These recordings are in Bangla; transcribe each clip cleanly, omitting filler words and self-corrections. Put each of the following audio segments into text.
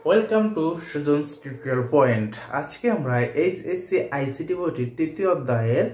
Welcome to Sujon's tutorial point. আজকে আমরা এইচএসসি আইসিটি বইটির তৃতীয় অধ্যায়ের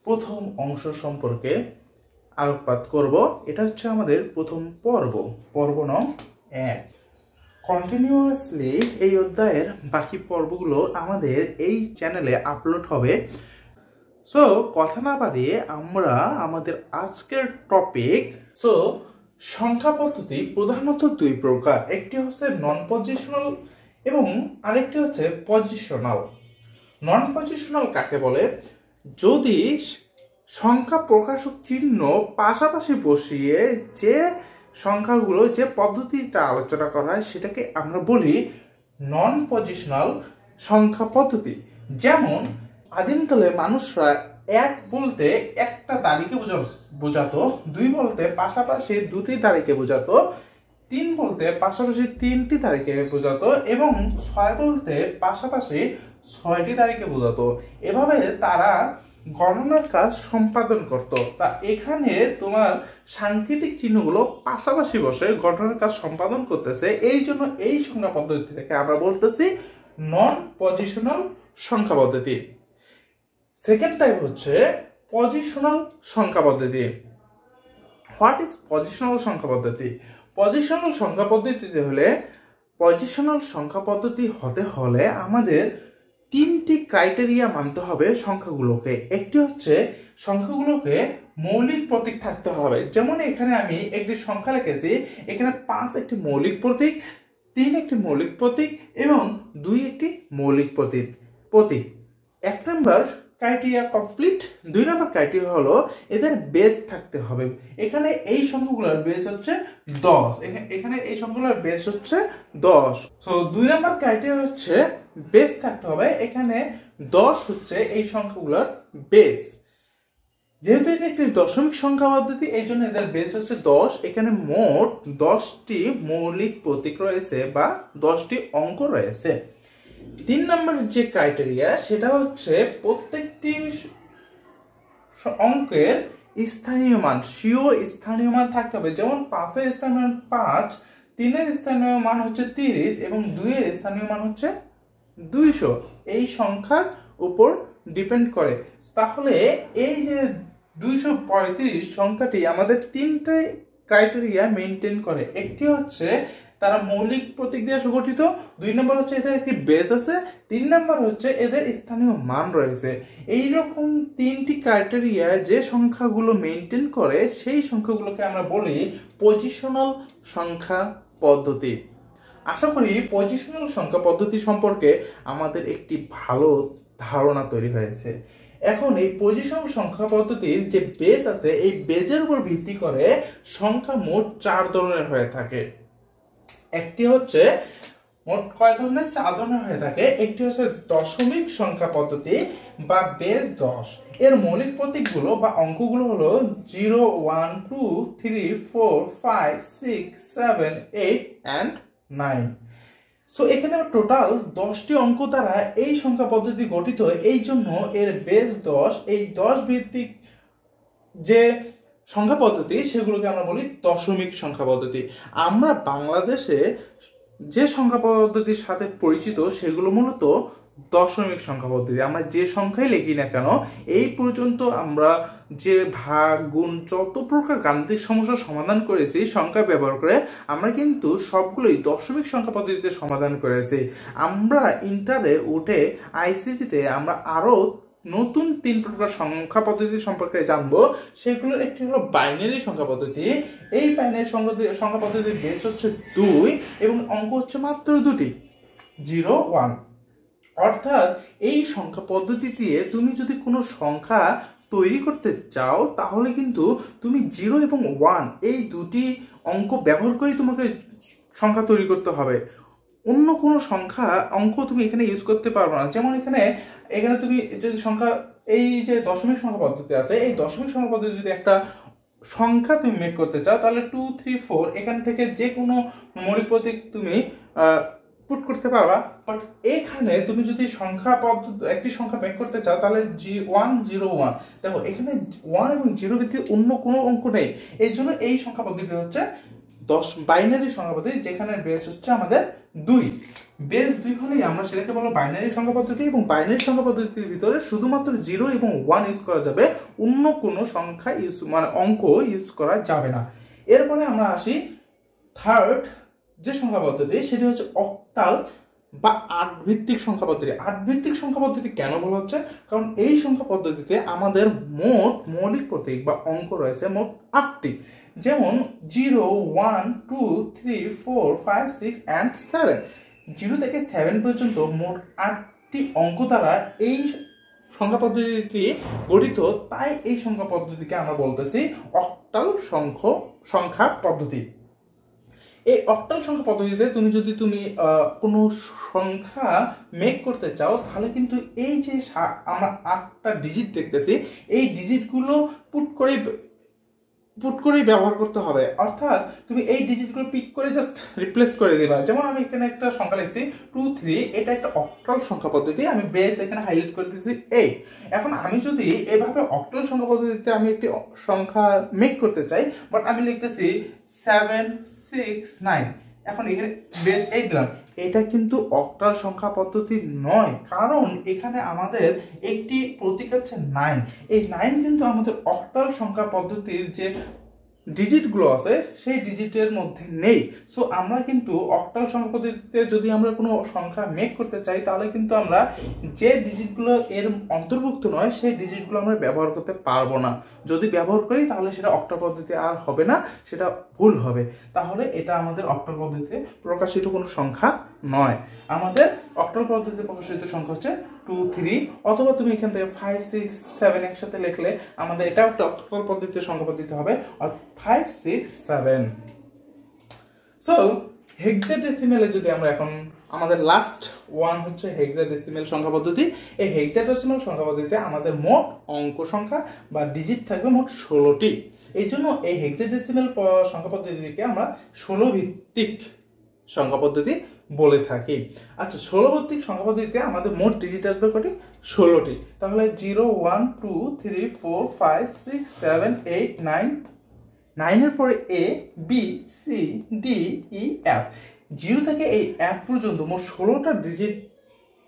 প্রথম অংশ সম্পর্কে আলোকপাত করব। এটা হচ্ছে আমাদের প্রথম পর্ব নং 1। কন্টিনিউয়াসলি এই অধ্যায়ের বাকি পর্বগুলো আমাদের এই চ্যানেলে আপলোড হবে। সো কথা না বাড়িয়ে আমরা আমাদের আজকের টপিক। সংখ্যা পদ্ধতি প্রধানত দুই প্রকার, একটি হচ্ছে নন পজিশনাল এবং আরেকটি হচ্ছে পজিশনাল। নন পজিশনাল কাকে বলে? যদি সংখ্যা প্রকাশক চিহ্ন পাশাপাশি বসিয়ে যে সংখ্যাগুলো যে পদ্ধতিটা আলোচনা করা হয় সেটাকে আমরা বলি নন পজিশনাল সংখ্যা পদ্ধতি। যেমন আদিমকালে মানুষরা এক বলতে একটা দাড়িকে বোঝাতো, দুই বলতে পাশাপাশি দুটি দাড়িকে বোঝাতো, তিন বলতে পাশাপাশি তিনটি দাড়িকে বোঝাতো এবং ছয় বলতে পাশাপাশি ছয়টি দাড়িকে বোঝাতো। এভাবে তারা গণনার কাজ সম্পাদন করত। তা এখানে তোমার সাংকেতিক চিহ্নগুলো পাশাপাশি বসে গণনার কাজ সম্পাদন করতেছে, এই জন্য এই সংখ্যা পদ্ধতিটাকে আমরা বলতেছি নন পজিশনাল সংখ্যা পদ্ধতি। সেকেন্ড টাইপ হচ্ছে পজিশনাল সংখ্যা পদ্ধতি। হোয়াট ইজ পজিশনাল সংখ্যা পদ্ধতি? পজিশনাল সংখ্যা পদ্ধতি হতে হলে আমাদের তিনটি ক্রাইটেরিয়া মানতে হবে সংখ্যাগুলোকে। একটি হচ্ছে সংখ্যাগুলোকে মৌলিক প্রতীক থাকতে হবে। যেমন এখানে আমি একটি সংখ্যা লিখেছি, এখানে 5 একটি মৌলিক প্রতীক, 3 একটি মৌলিক প্রতীক এবং 2 একটি মৌলিক প্রতীক। 1 নম্বর ক্রাইটেরিয়া কমপ্লিট। 2 নম্বর ক্রাইটেরিয়া হলো এদের বেস থাকতে হবে। এখানে এই সংখ্যাগুলোর বেস হচ্ছে 10, এখানে এই সংখ্যাগুলোর বেস হচ্ছে 10। সো 2 নম্বর ক্রাইটেরিয়া হচ্ছে বেস থাকতে হবে, এখানে 10 হচ্ছে এই সংখ্যাগুলোর বেস। যেহেতু এটা একটি দশমিক সংখ্যা পদ্ধতি এই জন্য এদের বেস হচ্ছে 10। এখানে মোট 10টি মৌলিক প্রতীক রয়েছে বা 10টি অঙ্ক রয়েছে। 3 নম্বর যে ক্রাইটেরিয়া সেটা হচ্ছে প্রত্যেকটি অঙ্কের স্থানীয় মান, স্বীয় স্থানীয় মান থাকতে হবে। যেমন 5 এর স্থানীয় মান 5, 3 এর স্থানীয় মান হচ্ছে 30 এবং 2 এর স্থানীয় মান হচ্ছে 200। এই সংখ্যার উপর ডিপেন্ড করে। তাহলে এই যে 235 সংখ্যাটি আমাদের তিনটে ক্রাইটেরিয়া মেনটেন করে। একটি হচ্ছে তারা মৌলিক প্রতীক দিয়ে গঠিত, 2 নম্বর হচ্ছে এদের একটি বেস আছে, 3 নম্বর হচ্ছে এদের স্থানীয় মান রয়েছে। এইরকম তিনটি ক্রাইটেরিয়া যে সংখ্যাগুলো মেনটেন করে সেই সংখ্যাগুলোকে আমরা বলি পজিশনাল সংখ্যা পদ্ধতি। আশা করি পজিশনাল সংখ্যা পদ্ধতি সম্পর্কে আমাদের একটি ভালো ধারণা তৈরি হয়েছে। এখন এই পজিশনাল সংখ্যা পদ্ধতির যে বেস আছে এই বেজের উপর ভিত্তি করে সংখ্যা মোট 4 ধরনের হয়ে থাকে। একটি হচ্ছে মোট কয় ধরনের? 4 ধরনের হয়ে থাকে। একটি হচ্ছে দশমিক সংখ্যা পদ্ধতি বা বেস 10। এর মৌলিক প্রতীকগুলো বা অঙ্কগুলো হলো 0, 1, 2, 3, 4, 5, 6, 7, 8 and 9। সো এখানে টোটাল 10টি অঙ্ক দ্বারা এই সংখ্যা পদ্ধতি গঠিত, এই জন্য এর বেস 10। এই 10 ভিত্তিক যে সংখ্যা পদ্ধতি সেগুলোকে আমরা বলি দশমিক সংখ্যা পদ্ধতি। আমরা বাংলাদেশে যে সংখ্যা পদ্ধতির সাথে পরিচিত সেগুলো মূলত দশমিক সংখ্যা পদ্ধতি। আমরা যে সংখ্যাই লিখি না কেন এই পর্যন্ত আমরা যে ভাগ গুণ যত প্রকার গাণিতিক সমস্যার সমাধান করেছি সংখ্যা ব্যবহার করে আমরা কিন্তু সবগুলোই দশমিক সংখ্যা পদ্ধতিতে সমাধান করেছি। আমরা ইন্টারে উঠে আইসিটিতে আমরা আরো নতুন 3 প্রকার সংখ্যা পদ্ধতি সম্পর্কে জানবো। সেগুলোর একটি হলো বাইনারি সংখ্যা পদ্ধতি। এই বাইনারি সংখ্যা পদ্ধতির বেস হচ্ছে 2 এবং অঙ্ক হচ্ছে মাত্র 2টি, 0, 1। অর্থাৎ এই সংখ্যা পদ্ধতি দিয়ে তুমি যদি কোনো সংখ্যা তৈরি করতে চাও তাহলে কিন্তু তুমি 0 এবং 1 এই দুটি অঙ্ক ব্যবহার করেই তোমাকে সংখ্যা তৈরি করতে হবে। অন্য কোনো সংখ্যা অঙ্ক তুমি এখানে ইউজ করতে পারবে না। যেমন এখানে তুমি যদি সংখ্যা, এই যে দশমিক সংখ্যা পদ্ধতি আছে এই দশমিক সংখ্যা পদ্ধতি যদি একটা সংখ্যা তুমি মেক করতে চাও তাহলে 2, 3, 4 এখান থেকে যে কোনো মৌলিক প্রতীক তুমি পুট করতে পারবা। বাট এখানে তুমি যদি একটি সংখ্যা মেক করতে চাও তাহলে 1, 0, 1। দেখো এখানে 1 এবং 0 ভিত্তিক অন্য কোনো অঙ্ক নেই, এই জন্য এই সংখ্যা পদ্ধতি হচ্ছে বাইনারি সংখ্যা পদ্ধতি, যেখানে বেস হচ্ছে আমাদের 2। বেস 2 হলেই আমরা সেটাকে বলবো বাইনারি সংখ্যা পদ্ধতি, এবং বাইনারি সংখ্যা পদ্ধতির ভিতরে শুধুমাত্র 0 এবং 1 ইউজ করা যাবে, অন্য কোনো সংখ্যা অঙ্ক ইউজ করা যাবে না। এরপরে আমরা আসি থার্ড যে সংখ্যা পদ্ধতি, সেটি হচ্ছে অক্টাল বা 8 ভিত্তিক সংখ্যা পদ্ধতি। 8 ভিত্তিক সংখ্যা পদ্ধতি কেন বলা হচ্ছে? কারণ এই সংখ্যা পদ্ধতিতে আমাদের মোট মৌলিক প্রতীক বা অঙ্ক রয়েছে মোট 8টি, যেমন 0, 1, 2, 3, 4, 5, 6 and 7। 0 থেকে 7 পর্যন্ত মোট 8টি অঙ্ক দ্বারা এই সংখ্যা পদ্ধতিটি গঠিত, তাই এই সংখ্যা পদ্ধতিকে আমরা বলতেছি অক্টাল সংখ্যা পদ্ধতি। এই অক্টাল সংখ্যা পদ্ধতিতে যদি তুমি কোনো সংখ্যা মেক করতে চাও, তাহলে কিন্তু এই যে আমরা 8টা ডিজিট দেখতেছি, এই ডিজিটগুলো পুট করেই ব্যবহার করতে হবে। অর্থাৎ তুমি এই ডিজিটগুলো পিক করে জাস্ট রিপ্লেস করে দিবা। যেমন আমি এখানে একটা সংখ্যা লিখছি 2, 3, এটা একটা অক্টাল সংখ্যা পদ্ধতি, আমি বেস এখানে হাইলাইট করে দিয়েছি 8। এখন আমি যদি এভাবে অক্টাল সংখ্যা পদ্ধতিতে আমি একটি সংখ্যা মেক করতে চাই, বাট আমি লিখতেছি 7, 6, 9, এখন এখানে বেস 8 দিলাম, এটা কিন্তু অক্টাল সংখ্যা পদ্ধতি নয়, কারণ এখানে আমাদের একটি প্রতীক আছে 9। এই 9 কিন্তু আমাদের অক্টাল সংখ্যা পদ্ধতির যে ডিজিটগুলো আছে সেই ডিজিটের মধ্যে নেই। সো আমরা কিন্তু অক্টাল সংখ্যা পদ্ধতিতে যদি আমরা কোনো সংখ্যা মেক করতে চাই, তাহলে কিন্তু আমরা যে ডিজিটগুলো এর অন্তর্ভুক্ত নয় সেই ডিজিটগুলো আমরা ব্যবহার করতে পারবো না। যদি ব্যবহার করি তাহলে সেটা অক্টাল পদ্ধতি আর হবে না, সেটা ভুল হবে। তাহলে এটা আমাদের অক্টাল পদ্ধতিতে প্রকাশিত কোনো সংখ্যা নয়। আমাদের অক্টাল পদ্ধতিতে প্রকাশিত সংখ্যা হচ্ছে 2, 3, অথবা তুমি এখান থেকে 5, 6, 7 একসাথে লিখলে আমাদের এটা একটা অক্টাল পদ্ধতিতে সংখ্যা পদ্ধতি হবে, আর 5, 6, 7। সো হেক্সাডেসিমেলে যদি আমরা এখন আমাদের লাস্ট ওয়ান হচ্ছে হেক্সাডেসিমেল সংখ্যা পদ্ধতি। এই হেক্সাডেসিমেল সংখ্যা পদ্ধতিতে আমাদের মোট অঙ্ক সংখ্যা বা ডিজিট থাকবে মোট 16টি। এই জন্য এই হেক্সাডেসিমেল সংখ্যা পদ্ধতিকে আমরা 16 ভিত্তিক সংখ্যা পদ্ধতি বলে থাকি। আচ্ছা, 16 ভিত্তিক সংখ্যা পদ্ধতিতে আমাদের মোট ডিজিট আসবে কটি? 16টি। তাহলে 0, 1, 2, 3, 4, 5, 6, 7, 8, 9, 9 এর পরে A, B, C, D, E, F। 0 থেকে এই F পর্যন্ত মোট 16টা ডিজিট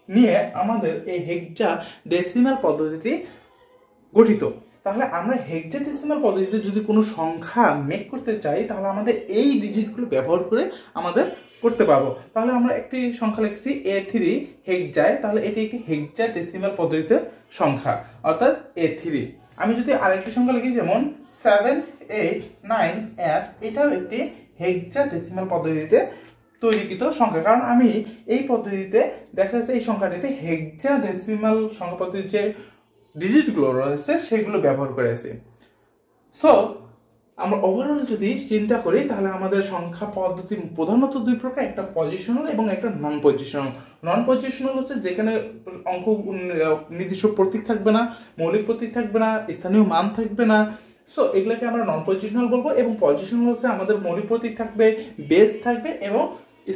নিয়ে আমাদের এই হেক্সাডেসিমাল পদ্ধতিটি গঠিত। তাহলে আমরা হেক্সাডেসিমাল পদ্ধতিতে যদি কোনো সংখ্যা মেক করতে চাই, তাহলে আমাদের এই ডিজিটগুলো ব্যবহার করে আমাদের করতে পারবো। তাহলে আমরা একটি সংখ্যা লিখছি A3 হেক্সায়, তাহলে এটি একটি হেক্সাডেসিমাল পদ্ধতিতে সংখ্যা, অর্থাৎ A3। আমি যদি আরেকটি সংখ্যা লিখি যেমন 7, 8, 9, F, এটাও একটি হেক্সাডেসিমাল পদ্ধতিতে তৈরিকৃত সংখ্যা, কারণ আমি এই পদ্ধতিতে দেখা যাচ্ছে এই সংখ্যাটিতে হেক্সাডেসিমাল সংখ্যা পদ্ধতির যে ডিজিটগুলো রয়েছে সেগুলো ব্যবহার করেছি। সো আমরা ওভারঅল যদি চিন্তা করি, তাহলে আমাদের সংখ্যা পদ্ধতি প্রধানত দুই প্রকার, একটা পজিশনাল এবং একটা নন পজিশনাল। নন পজিশনাল হচ্ছে যেখানে অঙ্ক নির্দিষ্ট প্রতীক থাকবে না, মৌলিক প্রতীক থাকবে না, স্থানীয় মান থাকবে না। সো এগুলোকে আমরা নন পজিশনাল বলবো। এবং পজিশনাল হচ্ছে আমাদের মৌলিক প্রতীক থাকবে, বেস থাকবে এবং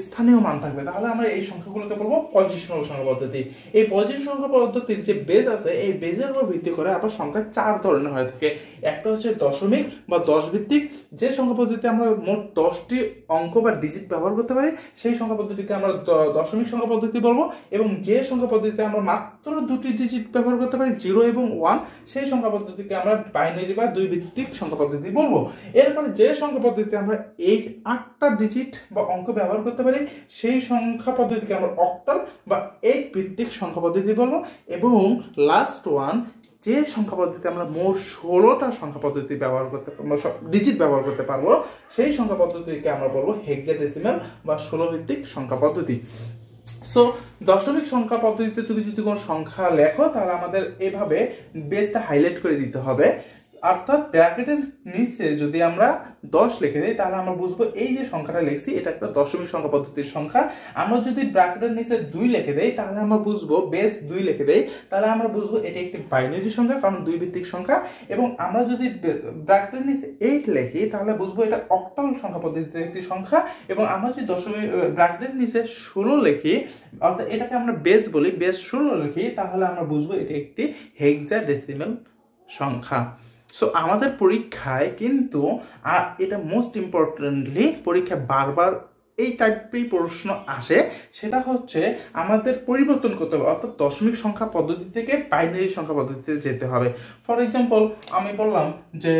স্থানীয় মান থাকবে। তাহলে আমরা এই সংখ্যাগুলোকে বলবো পজিশনাল সংখ্যা পদ্ধতি। এই পজিশনাল সংখ্যা পদ্ধতির যে বেজ আছে, এই বেজের উপর ভিত্তি করে আবার সংখ্যা 4 ধরনের হয়ে থাকে। একটা হচ্ছে দশমিক বা 10 ভিত্তিক, যে সংখ্যা পদ্ধতিতে আমরা মোট 10টি অঙ্ক বা ডিজিট ব্যবহার করতে পারি সেই সংখ্যা পদ্ধতিকে আমরা দশমিক সংখ্যা পদ্ধতি বলবো। এবং যে সংখ্যা পদ্ধতিতে আমরা মাত্র 2টি ডিজিট ব্যবহার করতে পারি 0 এবং 1, সেই সংখ্যা পদ্ধতিকে আমরা বাইনারি বা 2 ভিত্তিক সংখ্যা পদ্ধতি বলবো। এরপরে যে সংখ্যা পদ্ধতিতে আমরা 8টা ডিজিট বা অঙ্ক ব্যবহার করতে পারি সেই সংখ্যা পদ্ধতিকে আমরা অক্টাল বা 8 ভিত্তিক সংখ্যা পদ্ধতি বলবো। এবং লাস্ট ওয়ান, যে সংখ্যা পদ্ধতিতে আমরা মোট 16টা সংখ্যা পদ্ধতি ব্যবহার করতে ডিজিট ব্যবহার করতে পারবো সেই সংখ্যা পদ্ধতিকে আমরা বলবো হেক্সাডেসিমাল বা 16 ভিত্তিক সংখ্যা পদ্ধতি। সো দশমিক সংখ্যা পদ্ধতিতে তুমি যদি কোনো সংখ্যা লেখো, তাহলে আমাদের এভাবে বেসটা হাইলাইট করে দিতে হবে। অর্থাৎ ব্র্যাকেটের নিচে যদি আমরা 10 লিখে দিই, তাহলে আমরা বুঝবো এই যে সংখ্যাটা লিখছি এটা একটা দশমিক সংখ্যা পদ্ধতির সংখ্যা। আমরা যদি ব্র্যাকেটের নিচে 2 লিখে দেই, তাহলে আমরা বুঝবো, বেস 2 লিখে দেই, তাহলে আমরা বুঝবো এটি একটি বাইনারি সংখ্যা, কারণ 2 ভিত্তিক সংখ্যা। এবং আমরা যদি ব্র্যাকেটের নিচে 8 লিখি, তাহলে বুঝবো এটা অক্টাল সংখ্যা পদ্ধতির একটি সংখ্যা। এবং আমরা যদি দশমিক ব্র্যাকেটের নিচে 16 লিখি, অর্থাৎ এটাকে আমরা বেস বলি, বেস 16 লিখি, তাহলে আমরা বুঝবো এটি একটি হেক্সাডেসিমাল সংখ্যা। সো আমাদের পরীক্ষায় কিন্তু এটা মোস্ট ইম্পর্টেন্টলি পরীক্ষায় বারবার এই টাইপের প্রশ্ন আসে, সেটা হচ্ছে আমাদের পরিবর্তন করতে হবে, অর্থাৎ দশমিক সংখ্যা পদ্ধতি থেকে বাইনারি সংখ্যা পদ্ধতিতে যেতে হবে। ফর এক্সাম্পল আমি বললাম যে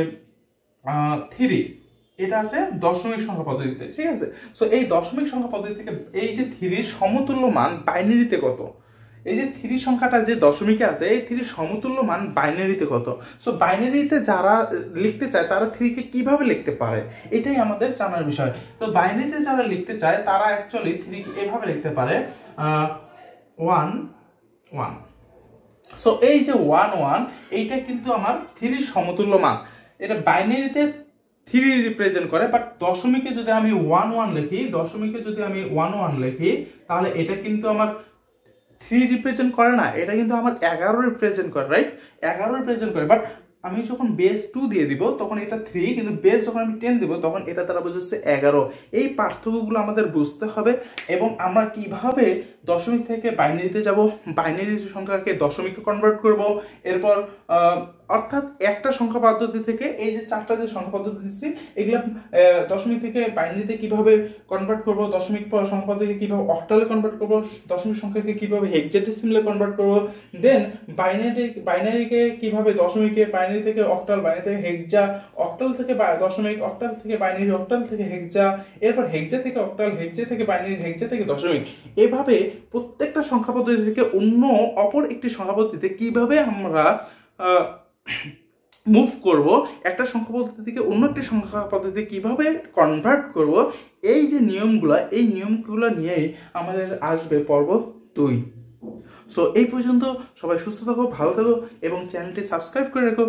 3, এটা আছে দশমিক সংখ্যা পদ্ধতিতে, ঠিক আছে। সো এই দশমিক সংখ্যা পদ্ধতি থেকে এই যে 3 সমতুল্য মান বাইনারিতে কত, এই যে 3 সংখ্যাটা যে দশমিকে আছে, এই 3 সমতুল্য মান বাইনারিতে কত। সো বাইনারিতে যারা লিখতে চায় তারা 3 কে কিভাবে লিখতে পারে, এটাই আমাদের জানার বিষয়। তো বাইনারিতে যারা লিখতে চায় তারা অ্যাকচুয়ালি 3 কে এভাবে লিখতে পারে 1 1। সো এই যে 1 1, এইটা কিন্তু আমার 3 সমতুল্য মান, এটা বাইনারিতে 3 রিপ্রেজেন্ট করে। বাট দশমিকে যদি আমি 1 1 লিখি, দশমিকে যদি আমি 1 1 লিখি, তাহলে এটা কিন্তু আমার 3 রিপ্রেজেন্ট করে না, এটা কিন্তু আমার 11 রিপ্রেজেন্ট করে, রাইট? 11 রিপ্রেজেন্ট করে। বাট আমি যখন বেস 2 দিয়ে দিব তখন এটা 3, কিন্তু বেস যখন আমি 10 দিব তখন এটা দ্বারা বোঝাচ্ছে 11। এই পার্থক্যগুলো আমাদের বুঝতে হবে এবং আমরা কিভাবে দশমিক থেকে বাইনারিতে যাব, বাইনারি সংখ্যাকে দশমিকে কনভার্ট করব, এরপর অর্থাৎ একটা সংখ্যা পদ্ধতি থেকে এই যে 4টা যে সংখ্যা পদ্ধতি দিচ্ছি, এগুলো দশমিক থেকে বাইনারিতে কিভাবে কনভার্ট করব, দশমিক সংখ্যা পদ্ধতিকে কিভাবে অক্টালে কনভার্ট করব, দশমিক সংখ্যাকে কিভাবে হেক্সাডেসিমালে কনভার্ট করব, দেন বাইনারিকে কিভাবে দশমিকে, বাইনারি থেকে অক্টাল, বাইনারি থেকে হেক্সা, অক্টাল থেকে দশমিক, অক্টাল থেকে বাইনারি, অক্টাল থেকে হেক্সা, এরপর হেক্সা থেকে অক্টাল, হেক্সা থেকে বাইনারি, হেক্সা থেকে দশমিক। এভাবে প্রত্যেকটা সংখ্যা পদ্ধতি থেকে অপর একটি সংখ্যা পদ্ধতিতে কিভাবে আমরা মুভ করব, একটা সংখ্যা পদ্ধতি থেকে অন্য একটি সংখ্যা পদ্ধতিতে কিভাবে কনভার্ট করব, এই যে নিয়মগুলো, এই নিয়মগুলো নিয়েই আমাদের আসবে পর্ব 2। সো এই পর্যন্ত সবাই সুস্থ থাকো, ভালো থাকো এবং চ্যানেলটি সাবস্ক্রাইব করে রাখো।